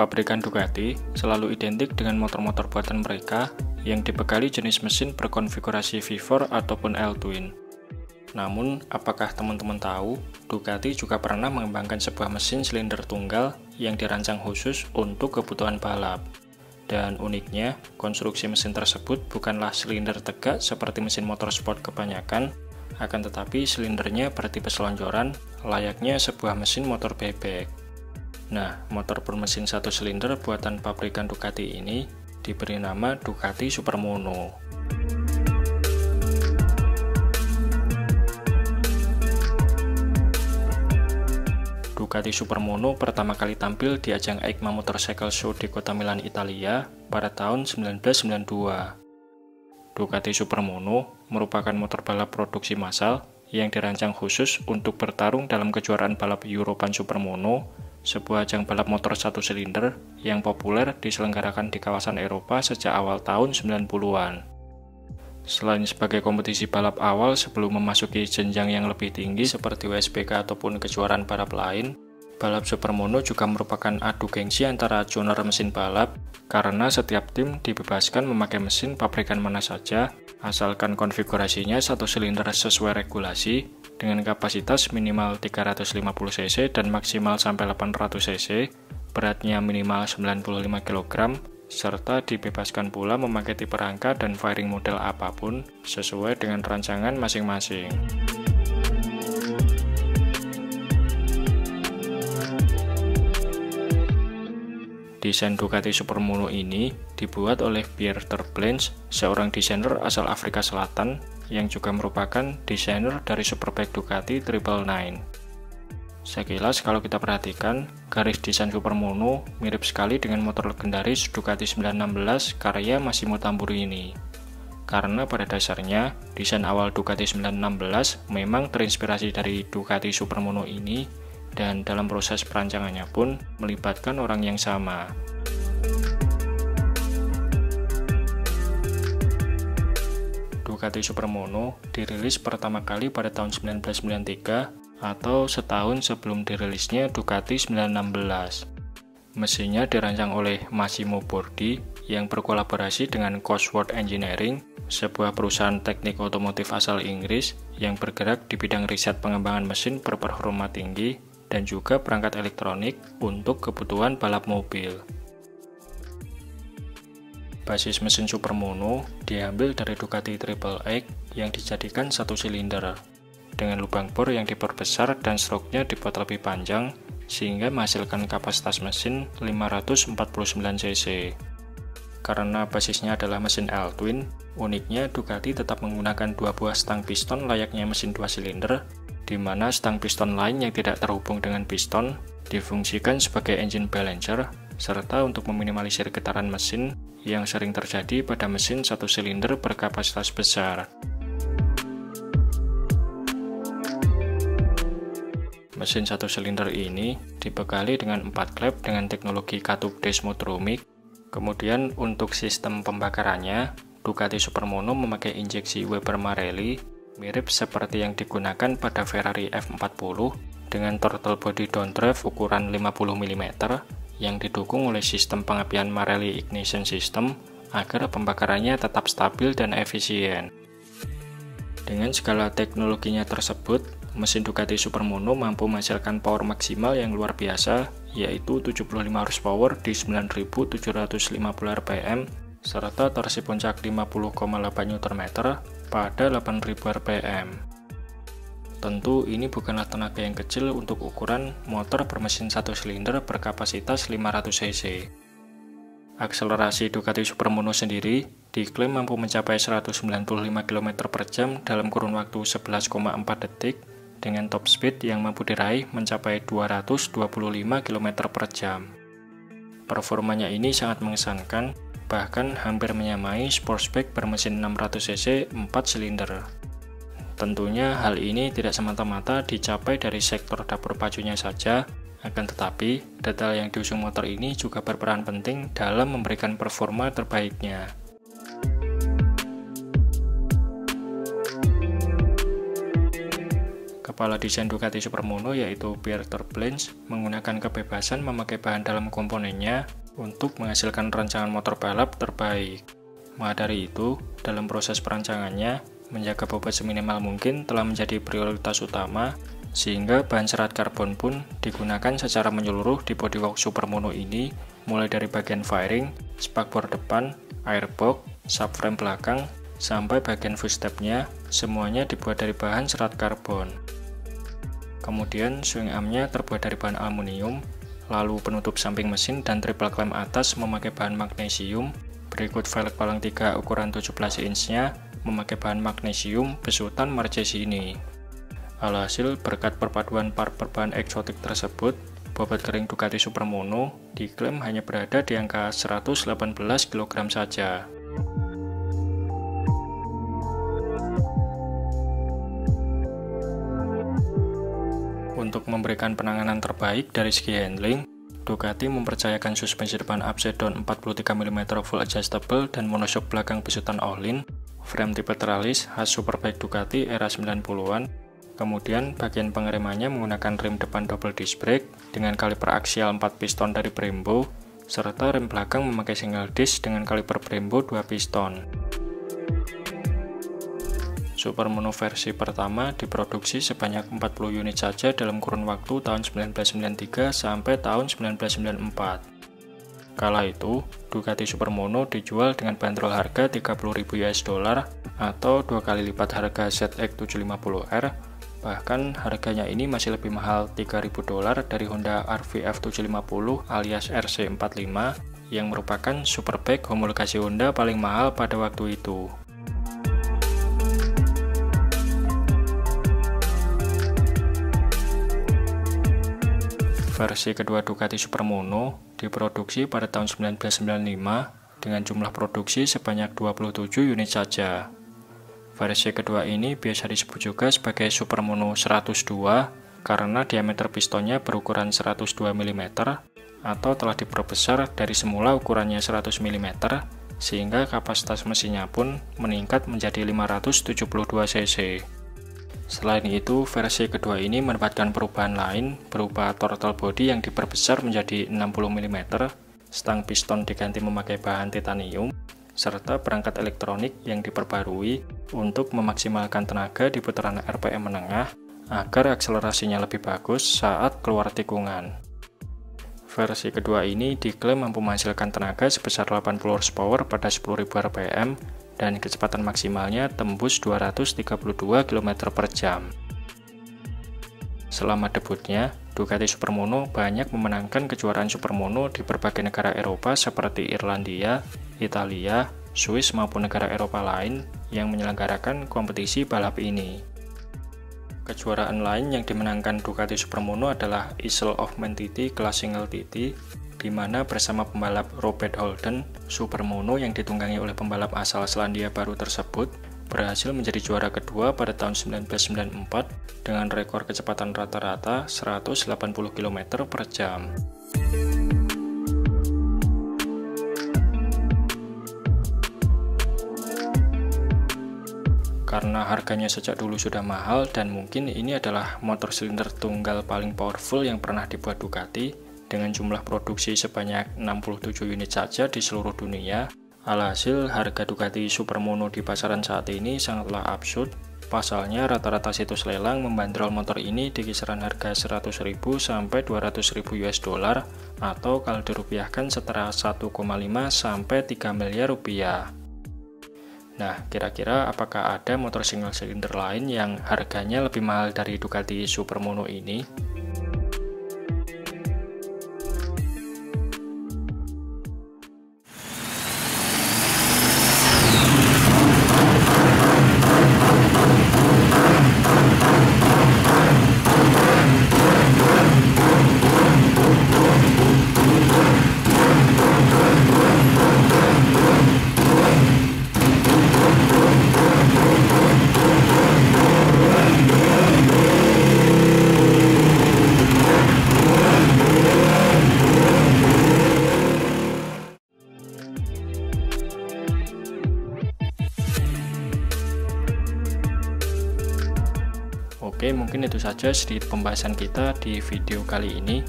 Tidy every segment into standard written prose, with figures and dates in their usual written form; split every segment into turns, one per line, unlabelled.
pabrikan Ducati selalu identik dengan motor-motor buatan mereka yang dibekali jenis mesin berkonfigurasi V4 ataupun L-twin. Namun, apakah teman-teman tahu, Ducati juga pernah mengembangkan sebuah mesin silinder tunggal yang dirancang khusus untuk kebutuhan balap. Dan uniknya, konstruksi mesin tersebut bukanlah silinder tegak seperti mesin motorsport kebanyakan, akan tetapi silindernya bertipe selonjoran, layaknya sebuah mesin motor bebek. Nah, motor bermesin satu silinder buatan pabrikan Ducati ini diberi nama Ducati Supermono. Ducati Supermono pertama kali tampil di ajang EICMA Motorcycle Show di kota Milan, Italia pada tahun 1992. Ducati Supermono merupakan motor balap produksi massal yang dirancang khusus untuk bertarung dalam kejuaraan balap European Supermono, sebuah ajang balap motor satu silinder yang populer diselenggarakan di kawasan Eropa sejak awal tahun 90-an. Selain sebagai kompetisi balap awal sebelum memasuki jenjang yang lebih tinggi seperti WSBK ataupun kejuaraan balap lain, balap Supermono juga merupakan adu gengsi antara joner mesin balap karena setiap tim dibebaskan memakai mesin pabrikan mana saja asalkan konfigurasinya satu silinder sesuai regulasi dengan kapasitas minimal 350 cc dan maksimal sampai 800 cc, beratnya minimal 95 kg, serta dibebaskan pula memakai tipe rangka dan fairing model apapun sesuai dengan rancangan masing-masing. Desain Ducati Supermono ini dibuat oleh Pierre Terblanche, seorang desainer asal Afrika Selatan yang juga merupakan desainer dari Superbike Ducati 999. Sekilas kalau kita perhatikan, garis desain Supermono mirip sekali dengan motor legendaris Ducati 916 karya Massimo Tamburini. Karena pada dasarnya, desain awal Ducati 916 memang terinspirasi dari Ducati Supermono ini, dan dalam proses perancangannya pun melibatkan orang yang sama. Ducati Supermono dirilis pertama kali pada tahun 1993 atau setahun sebelum dirilisnya Ducati 916. Mesinnya dirancang oleh Massimo Bordi yang berkolaborasi dengan Cosworth Engineering, sebuah perusahaan teknik otomotif asal Inggris yang bergerak di bidang riset pengembangan mesin berperforma tinggi dan juga perangkat elektronik untuk kebutuhan balap mobil. Basis mesin Supermono diambil dari Ducati Triple Eight yang dijadikan satu silinder, dengan lubang bor yang diperbesar dan stroke-nya dibuat lebih panjang sehingga menghasilkan kapasitas mesin 549 cc. Karena basisnya adalah mesin L-twin, uniknya Ducati tetap menggunakan dua buah stang piston layaknya mesin dua silinder, di mana stang piston lain yang tidak terhubung dengan piston difungsikan sebagai engine balancer, serta untuk meminimalisir getaran mesin yang sering terjadi pada mesin satu silinder berkapasitas besar. Mesin satu silinder ini dibekali dengan 4 klep dengan teknologi katup desmodromic. Kemudian untuk sistem pembakarannya, Ducati Supermono memakai injeksi Weber Marelli mirip seperti yang digunakan pada Ferrari F40 dengan throttle body downdrive ukuran 50 mm yang didukung oleh sistem pengapian Marelli ignition system agar pembakarannya tetap stabil dan efisien. Dengan segala teknologinya tersebut, mesin Ducati Supermono mampu menghasilkan power maksimal yang luar biasa, yaitu 75 horsepower di 9.750 rpm serta torsi puncak 50,8 Nm pada 8.000 rpm. Tentu ini bukanlah tenaga yang kecil untuk ukuran motor bermesin satu silinder berkapasitas 500 cc. Akselerasi Ducati Supermono sendiri diklaim mampu mencapai 195 km per jam dalam kurun waktu 11,4 detik dengan top speed yang mampu diraih mencapai 225 km per jam. Performanya ini sangat mengesankan, bahkan hampir menyamai Sportback bermesin 600 cc 4 silinder. Tentunya hal ini tidak semata-mata dicapai dari sektor dapur pacunya saja, akan tetapi detail yang diusung motor ini juga berperan penting dalam memberikan performa terbaiknya. Kepala desain Ducati Supermono yaitu Pieter Blanch menggunakan kebebasan memakai bahan dalam komponennya untuk menghasilkan rancangan motor balap terbaik. Maka dari itu, dalam proses perancangannya, menjaga bobot seminimal mungkin telah menjadi prioritas utama, sehingga bahan serat karbon pun digunakan secara menyeluruh di bodywork Supermono ini, mulai dari bagian fairing, spakbor depan, airbox, subframe belakang, sampai bagian footstep-nya, semuanya dibuat dari bahan serat karbon. Kemudian swing arm-nya terbuat dari bahan aluminium, lalu penutup samping mesin dan triple clamp atas memakai bahan magnesium, berikut velg palang 3 ukuran 17 inch-nya memakai bahan magnesium besutan marchesini. Alhasil, berkat perpaduan part berbahan eksotik tersebut, bobot kering Ducati Supermono diklaim hanya berada di angka 118 kg saja. Untuk memberikan penanganan terbaik dari segi handling, Ducati mempercayakan suspensi depan upside down 43 mm full adjustable dan monoshock belakang besutan Orlin, frame tipe tralis khas Superbike Ducati era 90-an, kemudian bagian pengeremannya menggunakan rem depan double disc brake dengan kaliper aksial 4 piston dari Brembo, serta rem belakang memakai single disc dengan kaliper Brembo 2 piston. Supermono versi pertama diproduksi sebanyak 40 unit saja dalam kurun waktu tahun 1993 sampai tahun 1994. Kala itu, Ducati Supermono dijual dengan bandrol harga $30.000 atau 2 kali lipat harga ZX750R, bahkan harganya ini masih lebih mahal $3.000 dari Honda RV F750 alias RC45 yang merupakan superbike homologasi Honda paling mahal pada waktu itu. Versi kedua Ducati Supermono diproduksi pada tahun 1995 dengan jumlah produksi sebanyak 27 unit saja. Versi kedua ini biasa disebut juga sebagai Supermono 102 karena diameter pistonnya berukuran 102 mm atau telah diperbesar dari semula ukurannya 100 mm sehingga kapasitas mesinnya pun meningkat menjadi 572 cc. Selain itu, versi kedua ini mendapatkan perubahan lain berupa throttle body yang diperbesar menjadi 60 mm, stang piston diganti memakai bahan titanium, serta perangkat elektronik yang diperbarui untuk memaksimalkan tenaga di putaran RPM menengah agar akselerasinya lebih bagus saat keluar tikungan. Versi kedua ini diklaim mampu menghasilkan tenaga sebesar 80 horsepower pada 10.000 rpm dan kecepatan maksimalnya tembus 232 km per jam. Selama debutnya, Ducati Supermono banyak memenangkan kejuaraan Supermono di berbagai negara Eropa seperti Irlandia, Italia, Swiss maupun negara Eropa lain yang menyelenggarakan kompetisi balap ini. Kejuaraan lain yang dimenangkan Ducati Supermono adalah Isle of Man TT kelas single TT, di mana bersama pembalap Robert Holden, Supermono yang ditunggangi oleh pembalap asal Selandia Baru tersebut berhasil menjadi juara kedua pada tahun 1994 dengan rekor kecepatan rata-rata 180 km per jam. Karena harganya sejak dulu sudah mahal dan mungkin ini adalah motor silinder tunggal paling powerful yang pernah dibuat Ducati, dengan jumlah produksi sebanyak 67 unit saja di seluruh dunia. Alhasil, harga Ducati Supermono di pasaran saat ini sangatlah absurd. Pasalnya, rata-rata situs lelang membandrol motor ini di kisaran harga 100.000 sampai 200.000 US$, atau kalau dirupiahkan setara 1,5 sampai 3 miliar rupiah. Nah, kira-kira apakah ada motor single silinder lain yang harganya lebih mahal dari Ducati Supermono ini? Oke, mungkin itu saja sedikit pembahasan kita di video kali ini.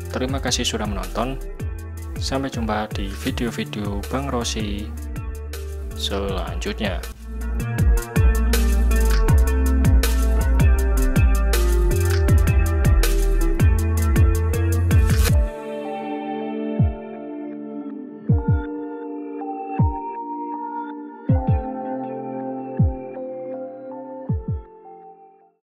Terima kasih sudah menonton. Sampai jumpa di video-video Bang Rossi selanjutnya.